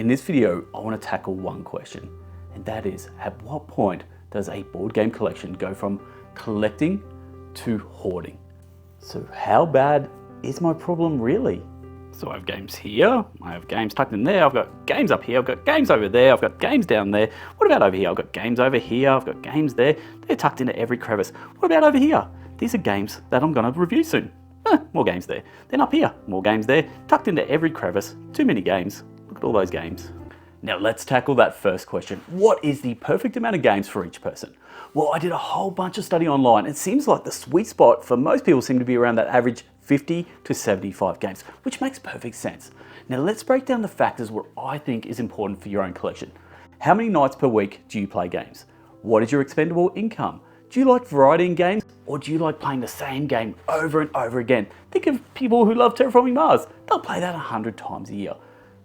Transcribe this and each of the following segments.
In this video, I want to tackle one question, and that is, at what point does a board game collection go from collecting to hoarding? So how bad is my problem really? So I have games here, I have games tucked in there, I've got games up here, I've got games over there, I've got games down there. What about over here? I've got games over here, I've got games there. They're tucked into every crevice. What about over here? These are games that I'm going to review soon. More games there. Then up here, more games there, tucked into every crevice. Too many games. Look at all those games. Now let's tackle that first question. What is the perfect amount of games for each person? Well, I did a whole bunch of study online. It seems like the sweet spot for most people seem to be around that average 50 to 75 games, which makes perfect sense. Now let's break down the factors what I think is important for your own collection. How many nights per week do you play games? What is your expendable income? Do you like variety in games, or do you like playing the same game over and over again? Think of people who love Terraforming Mars. They'll play that 100 times a year.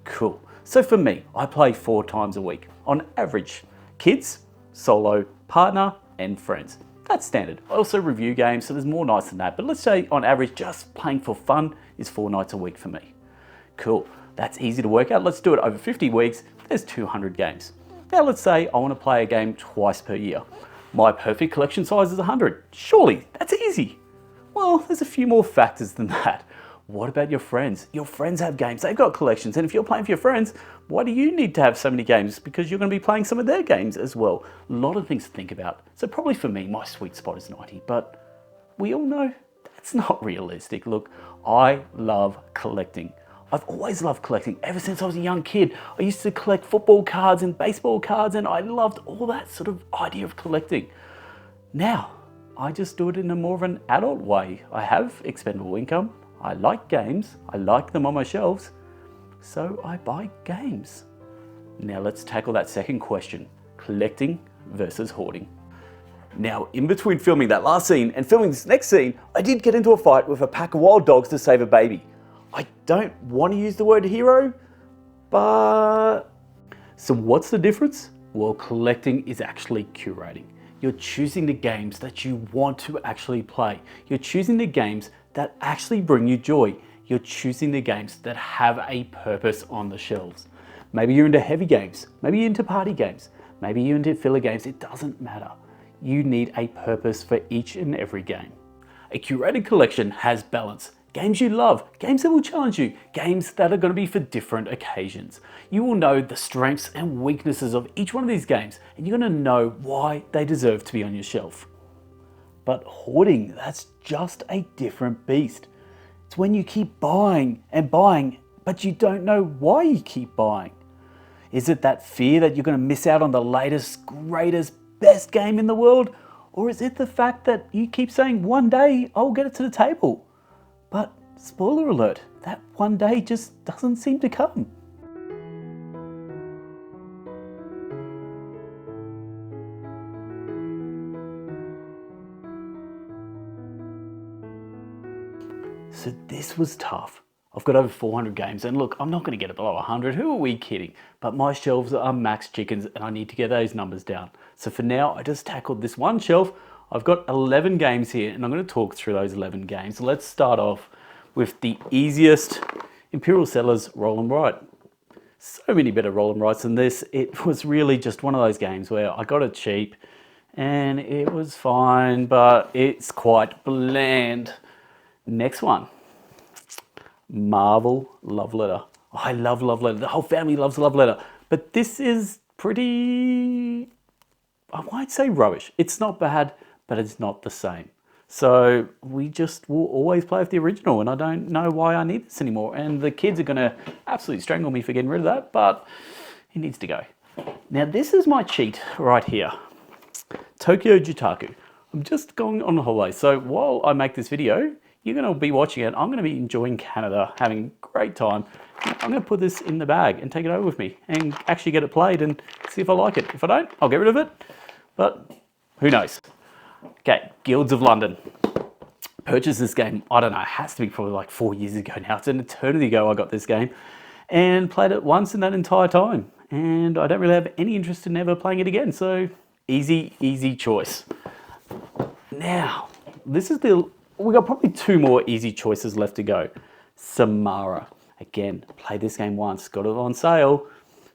Cool. So for me, I play 4 times a week on average. Kids, solo, partner, and friends. That's standard. I also review games, so there's more nights than that. But let's say on average, just playing for fun is 4 nights a week for me. Cool. That's easy to work out. Let's do it over 50 weeks. There's 200 games. Now let's say I want to play a game twice per year. My perfect collection size is 100. Surely, that's easy. Well, there's a few more factors than that. What about your friends? Your friends have games, they've got collections, and if you're playing for your friends, why do you need to have so many games? Because you're going to be playing some of their games as well. A lot of things to think about. So probably for me, my sweet spot is 90, but we all know that's not realistic. Look, I love collecting. I've always loved collecting ever since I was a young kid. I used to collect football cards and baseball cards, and I loved all that sort of idea of collecting. Now, I just do it in a more of an adult way. I have expendable income. I like games. I like them on my shelves. So I buy games. Now let's tackle that second question, collecting versus hoarding. Now, in between filming that last scene and filming this next scene, I did get into a fight with a pack of wild dogs to save a baby. I don't want to use the word hero, but... So what's the difference? Well, collecting is actually curating. You're choosing the games that you want to actually play. You're choosing the games that actually bring you joy. You're choosing the games that have a purpose on the shelves. Maybe you're into heavy games. Maybe you're into party games. Maybe you're into filler games. It doesn't matter. You need a purpose for each and every game. A curated collection has balance. Games you love, games that will challenge you, games that are going to be for different occasions. You will know the strengths and weaknesses of each one of these games, and you're going to know why they deserve to be on your shelf. But hoarding, that's just a different beast. It's when you keep buying and buying, but you don't know why you keep buying. Is it that fear that you're going to miss out on the latest, greatest, best game in the world? Or is it the fact that you keep saying, one day I'll get it to the table? But spoiler alert, that one day just doesn't seem to come. So this was tough. I've got over 400 games, and look, I'm not going to get it below 100. Who are we kidding? But my shelves are max chickens, and I need to get those numbers down. So for now, I just tackled this one shelf. I've got 11 games here, and I'm going to talk through those 11 games. So let's start off with the easiest, Imperial Settlers Roll and Write. So many better roll and writes than this. It was really just one of those games where I got it cheap, and it was fine, but it's quite bland. Next one, Marvel Love Letter. I love Love Letter. The whole family loves Love Letter, but this is pretty, I might say rubbish. It's not bad, but it's not the same. So we just will always play with the original, and I don't know why I need this anymore. And the kids are going to absolutely strangle me for getting rid of that, but it needs to go. Now this is my cheat right here. Tokyo Jutaku. I'm just going on holiday, so while I make this video, you're going to be watching it. I'm going to be enjoying Canada, having a great time. I'm going to put this in the bag and take it over with me and actually get it played and see if I like it. If I don't, I'll get rid of it, but who knows? Okay, Guilds of London. Purchased this game, I don't know, it has to be probably like 4 years ago now. It's an eternity ago I got this game and played it once in that entire time. And I don't really have any interest in ever playing it again. So easy choice. Now, this is we got probably 2 more easy choices left to go. Samara. Again, played this game once, got it on sale.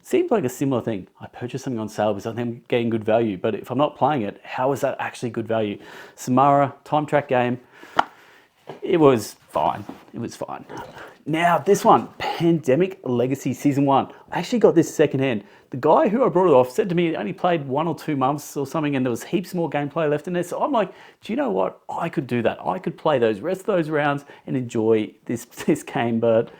Seems like a similar thing. I purchase something on sale because I think I'm getting good value, but if I'm not playing it, how is that actually good value? Samara, time track game, it was fine. It was fine. Now this one, Pandemic Legacy Season 1. I actually got this secondhand. The guy who I brought it off said to me he only played 1 or 2 months or something and there was heaps more gameplay left in there. So I'm like, do you know what? I could do that. I could play those rest of those rounds and enjoy this game, but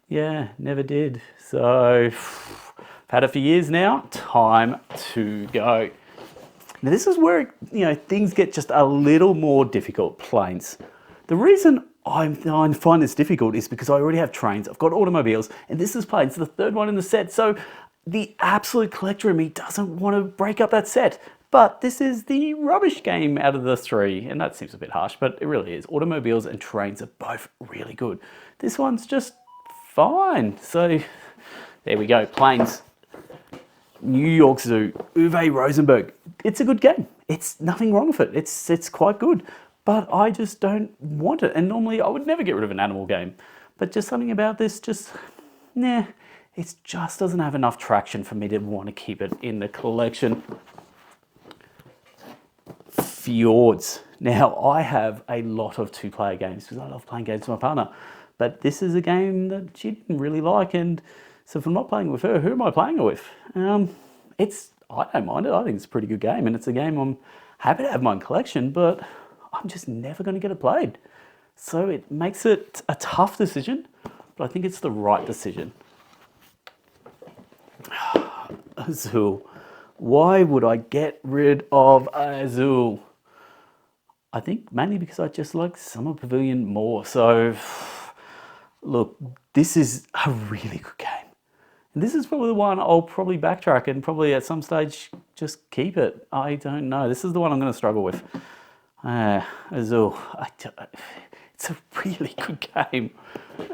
yeah, never did. So I've had it for years now. Time to go. Now this is where, things get just a little more difficult, planes. The reason I find this difficult is because I already have trains, I've got automobiles, and this is planes, the third one in the set. So the absolute collector in me doesn't want to break up that set. But this is the rubbish game out of the 3, and that seems a bit harsh, but it really is. Automobiles and trains are both really good. This one's just fine. So there we go, planes. New York Zoo, Uwe Rosenberg. It's a good game. It's nothing wrong with it. It's quite good. But I just don't want it. And normally I would never get rid of an animal game. But just something about this it just doesn't have enough traction for me to want to keep it in the collection. Fjords. Now I have a lot of 2-player games because I love playing games with my partner. But this is a game that she didn't really like, and so if I'm not playing with her, who am I playing it with? I don't mind it. I think it's a pretty good game, and it's a game I'm happy to have in my collection, but I'm just never going to get it played. So it makes it a tough decision, but I think it's the right decision. Azul. Why would I get rid of Azul? I think mainly because I just like Summer Pavilion more. So look, this is a really good game. And this is probably the one I'll probably backtrack and probably at some stage just keep it. I don't know. This is the one I'm going to struggle with. Azul. It's a really good game.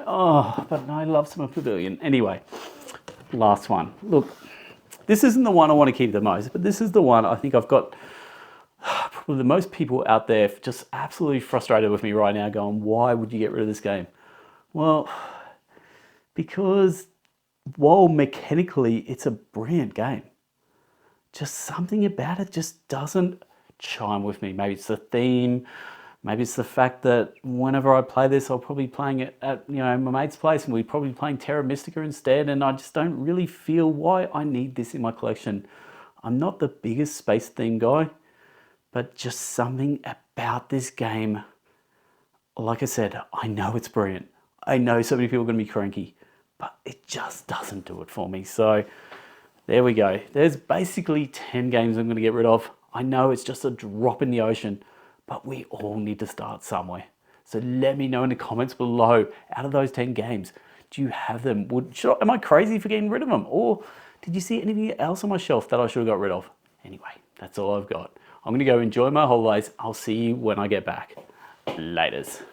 Oh, but I love Summer Pavilion. Anyway, last one. Look, this isn't the one I want to keep the most, but this is the one I think I've got probably the most people out there just absolutely frustrated with me right now going, why would you get rid of this game? Well, because while mechanically it's a brilliant game, just something about it just doesn't chime with me. Maybe it's the theme, maybe it's the fact that whenever I play this, I'll probably be playing it at my mate's place and we're probably playing Terra Mystica instead, and I just don't really feel why I need this in my collection. I'm not the biggest space theme guy, but just something about this game, like I said, I know it's brilliant. I know so many people are going to be cranky, but it just doesn't do it for me. So there we go. There's basically 10 games I'm going to get rid of. I know it's just a drop in the ocean, but we all need to start somewhere. So let me know in the comments below, out of those 10 games, do you have them? Am I crazy for getting rid of them? Or did you see anything else on my shelf that I should have got rid of? Anyway, that's all I've got. I'm going to go enjoy my holidays. I'll see you when I get back. Laters.